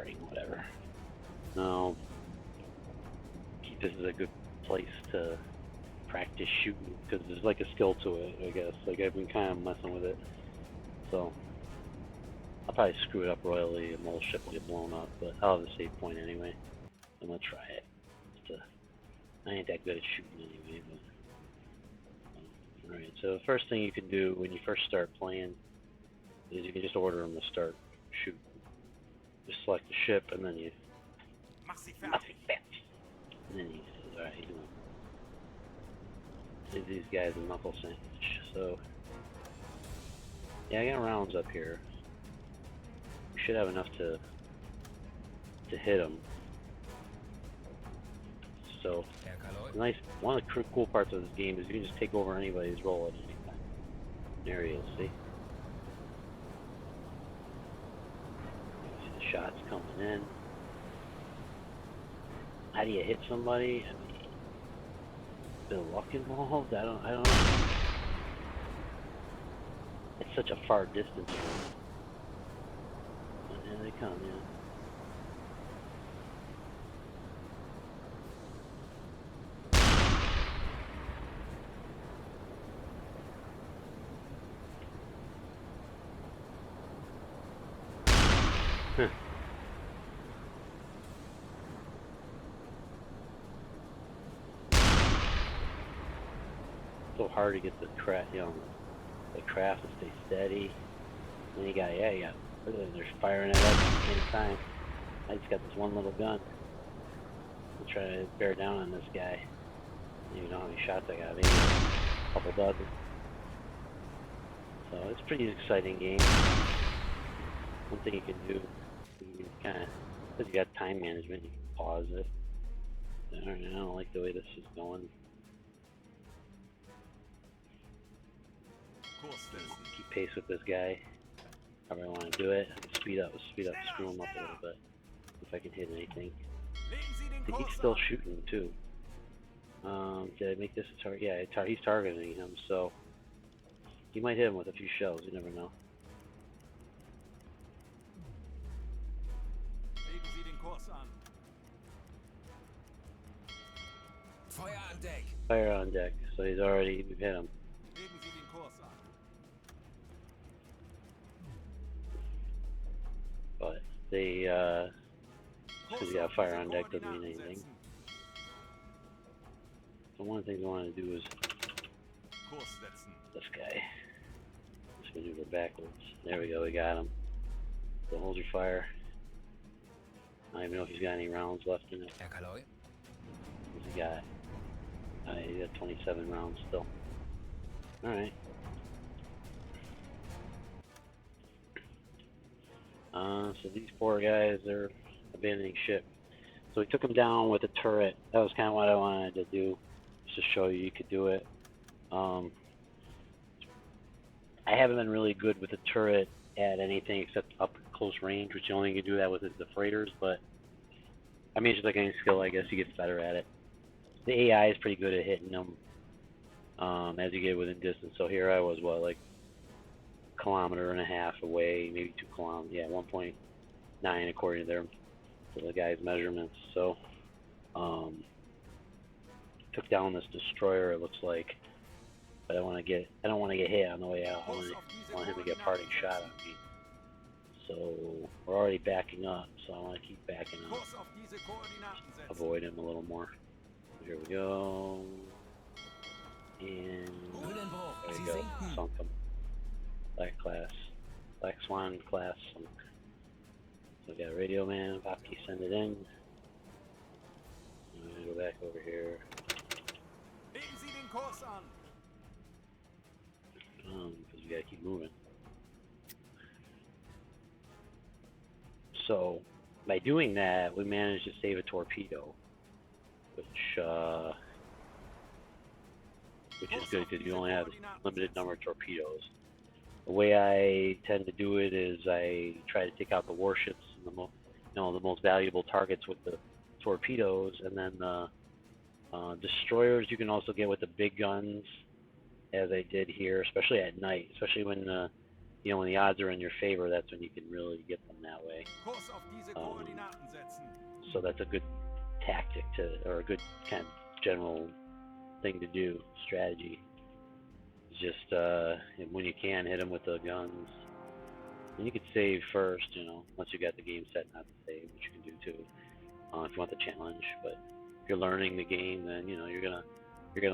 starting, whatever. No, this is a good place to practice shooting because there's like a skill to it, I guess. Like I've been kind of messing with it, so I'll probably screw it up royally and the whole ship will get blown up. But I'll have a save point anyway. I'm gonna try it. I ain't that good at shooting anyway. But alright, so the first thing you can do when you first start playing is you can just order them to start shooting. Just select the ship and then you. And then he says, alright, you know, give these guys a knuckle sandwich. So, yeah, I got rounds up here. We should have enough to hit them. So, nice. One of the cool parts of this game is you can just take over anybody's role at any time. There he is, see? See the shots coming in. How do you hit somebody? I mean, a bit of luck involved? I don't know. It's such a far distance from them. And here they come, yeah. So hard to get the craft, you know, the craft to stay steady. And you got, they're firing at us at the same time. I just got this one little gun. I'm trying to bear down on this guy. You know how many shots I got? Maybe a couple dozen. So it's a pretty exciting game. One thing you can do, you can kind of, because you got time management, you can pause it. Alright, I don't like the way this is going. Keep pace with this guy. However I want to do it. Speed up, screw him up a little bit. If I can hit anything. I think he's still shooting too. Did I make this a target? Yeah, he's targeting him, so he might hit him with a few shells. You never know. Fire on deck. So he's already hit him. But they, because you got fire on deck doesn't mean anything. So one of the things I want to do is this guy. Let's maneuver backwards. There we go, we got him. So hold your fire. I don't even know if he's got any rounds left in it. What's he got? He got 27 rounds still. Alright. So these poor guys, they're abandoning ship. So we took them down with a turret. That was kind of what I wanted to do, just to show you could do it. I haven't been really good with the turret at anything except up close range, which the only thing you can do that with is the freighters, but I mean, it's just like any skill, I guess you get better at it. The AI is pretty good at hitting them as you get within distance. So here I was, what, like a kilometer and a half away, maybe 2 kilometers, yeah, 1.9 according to the guy's measurements. So took down this destroyer, it looks like, but I don't want to get hit on the way out. I want him to get a parting shot on me. So we're already backing up, so I want to keep backing up. Avoid him a little more. Here we go. And there we go. Sunk him. Black Swan class sunk. So we got a radio man, Popke send it in. I'm gonna go back over here. Because we gotta keep moving. So by doing that, we managed to save a torpedo, which is good because you only have a limited number of torpedoes. The way I tend to do it is I try to take out the warships and the most valuable targets with the torpedoes, and then the destroyers you can also get with the big guns, as I did here, especially at night, especially when when the odds are in your favor, that's when you can really get them that way. So that's a good tactic or a good kind of general thing to do, strategy. Just when you can, hit them with the guns. And you could save first, once you got the game set not to save, which you can do too, if you want the challenge. But if you're learning the game, then you're gonna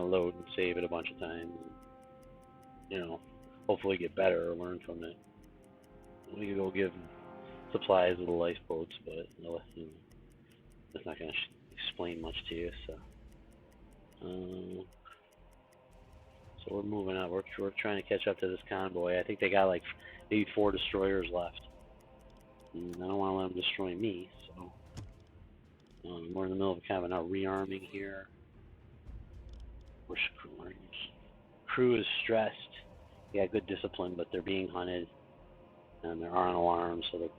load and save it a bunch of times. And, hopefully get better or learn from it. We could go give supplies to the lifeboats, but that's not gonna explain much to you. So we're moving up. We're trying to catch up to this convoy. I think they got like maybe 4 destroyers left. And I don't want to let them destroy me, so we're in the middle of kind of a rearming here. Crew is stressed. They got good discipline, but they're being hunted, and there aren't alarms, so they're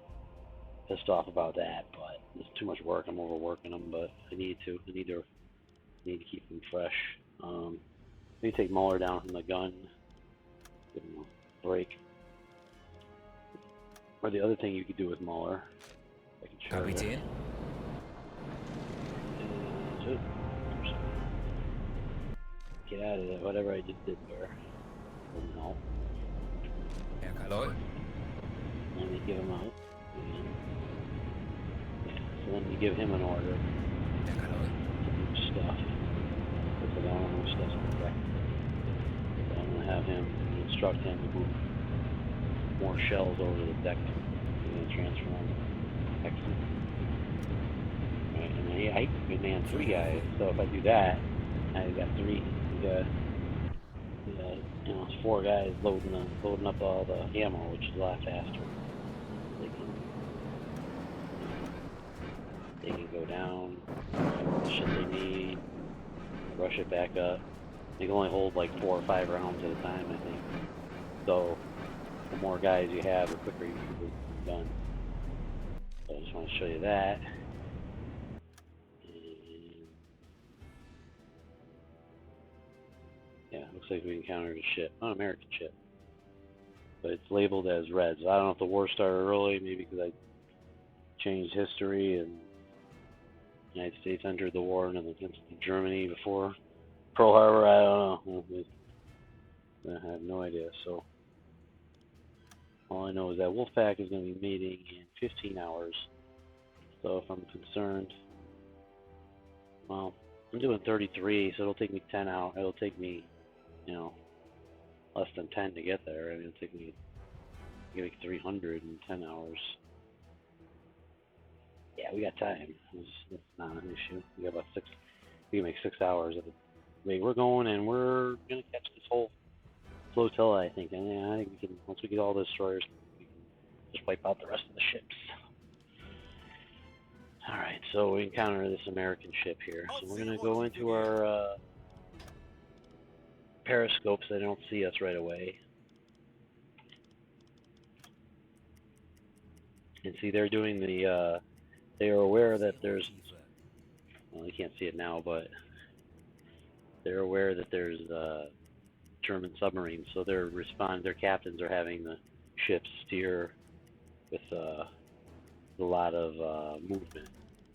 pissed off about that. But it's too much work. I'm overworking them, but I need to keep them fresh. Let me take Muller down from the gun. Give him a break. Or the other thing you could do with Muller, I can show you. Get out of that, whatever I just did there. No. Let me give him out. So then you give him an order. Stuff. Put the armor stuff correct. So I'm going to have him instruct him to move more shells over to the deck. And then transfer them. Excellent. Right, and then I can man 3 guys. So if I do that, now you've got 3. It's 4 guys loading up all the ammo, which is a lot faster. They can go down, grab the shit they need, rush it back up. They can only hold like 4 or 5 rounds at a time, I think. So the more guys you have, the quicker you can get done. So I just want to show you that. Yeah, looks like we encountered a ship. Not an American ship. But it's labeled as red. So I don't know if the war started early, maybe because I changed history and the United States entered the war against Germany before Pearl Harbor. I don't know. I have no idea. So all I know is that Wolfpack is going to be meeting in 15 hours. So if I'm concerned, well, I'm doing 33, so it'll take me 10 hours. It'll take me, less than 10 to get there. I mean, it'll take me like 300 in 10 hours. Yeah, we got time. It's not an issue. We got about 6. We can make 6 hours of the way we're going, and we're gonna catch this whole flotilla, I think. And yeah, I think we can. Once we get all the destroyers, we can just wipe out the rest of the ships. All right, so we encounter this American ship here. So we're gonna go into our periscopes. They don't see us right away. And see, they're doing the. They are aware that there's. Well, you can't see it now, but they're aware that there's German submarines. So their captains are having the ships steer with a lot of movement,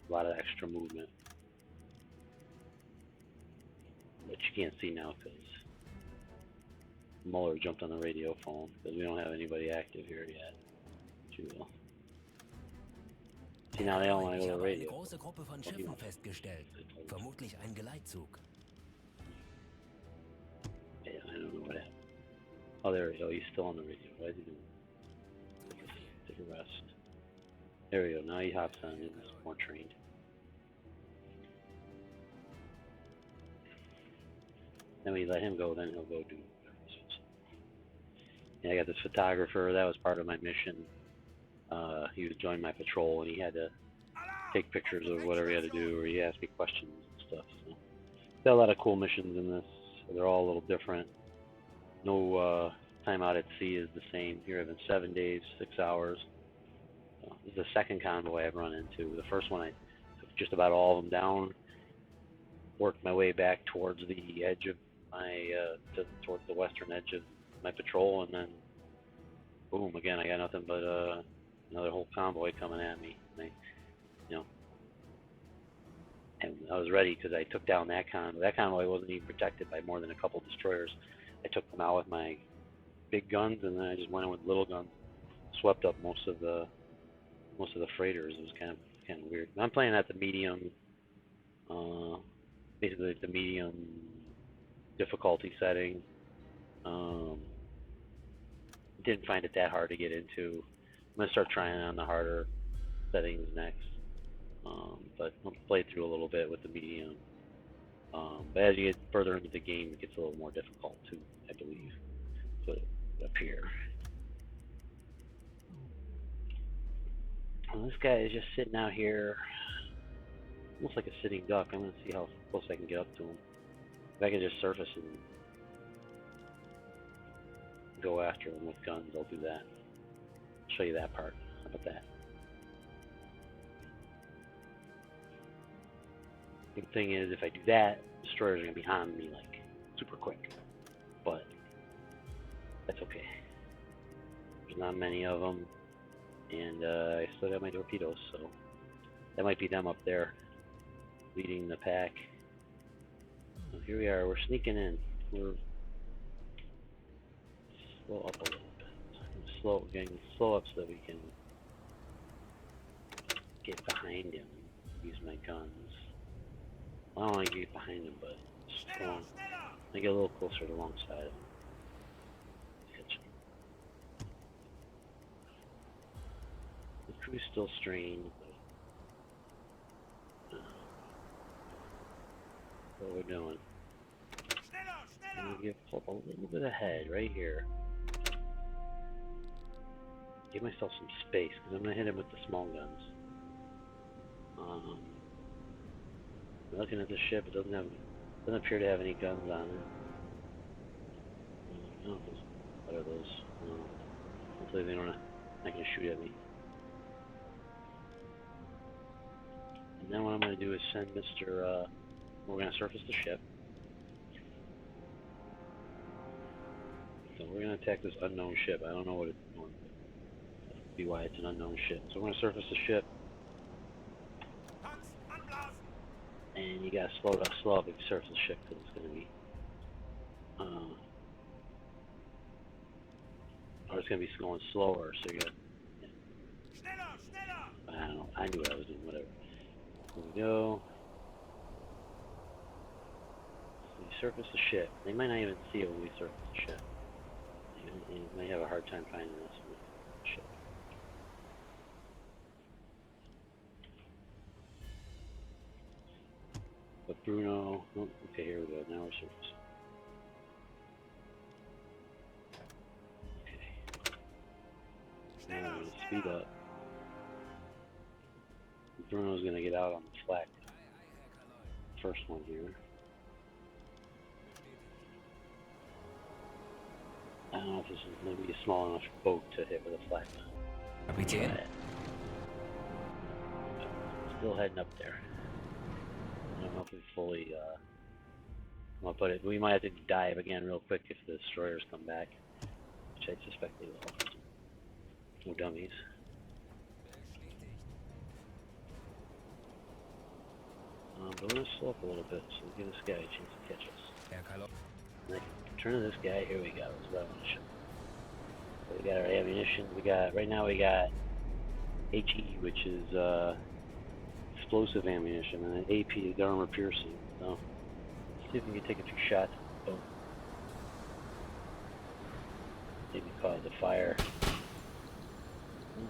a lot of extra movement, which you can't see now because Muller jumped on the radio phone because we don't have anybody active here yet. But you will. See, now they all want to go to the radio. Große Gruppe von Schiffen festgestellt. Vermutlich ein Geleitzug. Yeah, I don't know what happened. Oh, there we go. He's still on the radio. What is he doing? Take a rest. There we go. Now he hops on and is more trained. Then we let him go, then he'll go do whatever. Yeah, I got this photographer. That was part of my mission. He was joining my patrol, and he had to take pictures of whatever he had to do, or he asked me questions and stuff. So, got a lot of cool missions in this. They're all a little different. No time out at sea is the same. Here I've been 7 days, 6 hours. This is the second convoy I've run into. The first one I took just about all of them down, worked my way back towards the edge of my, towards the western edge of my patrol, and then boom, again, I got nothing but another whole convoy coming at me. And and I was ready because I took down that convoy. That convoy wasn't even protected by more than a couple destroyers. I took them out with my big guns, and then I just went in with little guns, swept up most of the freighters. It was kind of weird. I'm playing at the medium, basically the medium difficulty setting. Didn't find it that hard to get into. I'm gonna start trying on the harder settings next. But I'll play through a little bit with the medium. But as you get further into the game, it gets a little more difficult too, I believe. Put it up here. Well, this guy is just sitting out here, almost like a sitting duck. I'm gonna see how close I can get up to him. If I can just surface and go after him with guns, I'll do that. I'll show you that part. How about that? Big thing is, if I do that, destroyers are gonna be on me like super quick. But that's okay. There's not many of them, and I still got my torpedoes, so that might be them up there, leading the pack. So here we are. We're sneaking in. We're slow up a little bit. Getting slow up so that we can get behind him. Use my guns. I don't want to get behind him, but I get a little closer to the wrong side of him. The crew's still strained, but what we're doing. I'm gonna get a little bit ahead right here. Give myself some space because I'm gonna hit him with the small guns. Looking at the ship, it doesn't appear to have any guns on it. Oh, what are those? Hopefully they're not gonna shoot at me. And then what I'm gonna do is send Mr. We're gonna surface the ship. So we're gonna attack this unknown ship. I don't know what it's doing. That could be why it's an unknown ship. So we're gonna surface the ship. And you gotta slow up if you surface the ship because it's gonna be, or it's gonna be going slower. So you gotta. Yeah. I don't know. I knew what I was doing. Whatever. Here we go. So we surface the ship. They might not even see it when we surface the ship. You may have a hard time finding us with the ship. But Bruno, oh, okay, here we go. Now we're surfacing. Okay. Now we're gonna speed up. Bruno's gonna get out on the flak. First one here. I don't know if this is maybe a small enough boat to hit with a flak. Kapitän? Still heading up there. I don't know if we fully, well, but we might have to dive again real quick if the destroyers come back, which I suspect they will. No dummies. But we're going to slow up a little bit so we give this guy a chance to catch us. And I can turn to this guy. Here we go. This is what I want to show. So we got our ammunition. Right now we got HE, which is explosive ammunition, and then AP is armor piercing. So let's see if we can take a few shots. Oh. Maybe cause a fire.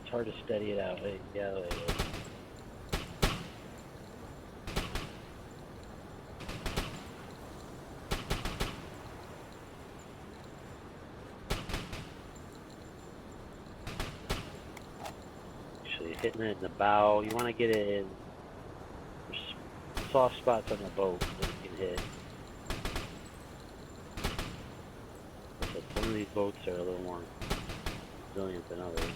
It's hard to steady it out. Hey, yeah, it is. Actually, hitting it in the bow. You want to get it in soft spots on the boat that you can hit. But some of these boats are a little more resilient than others.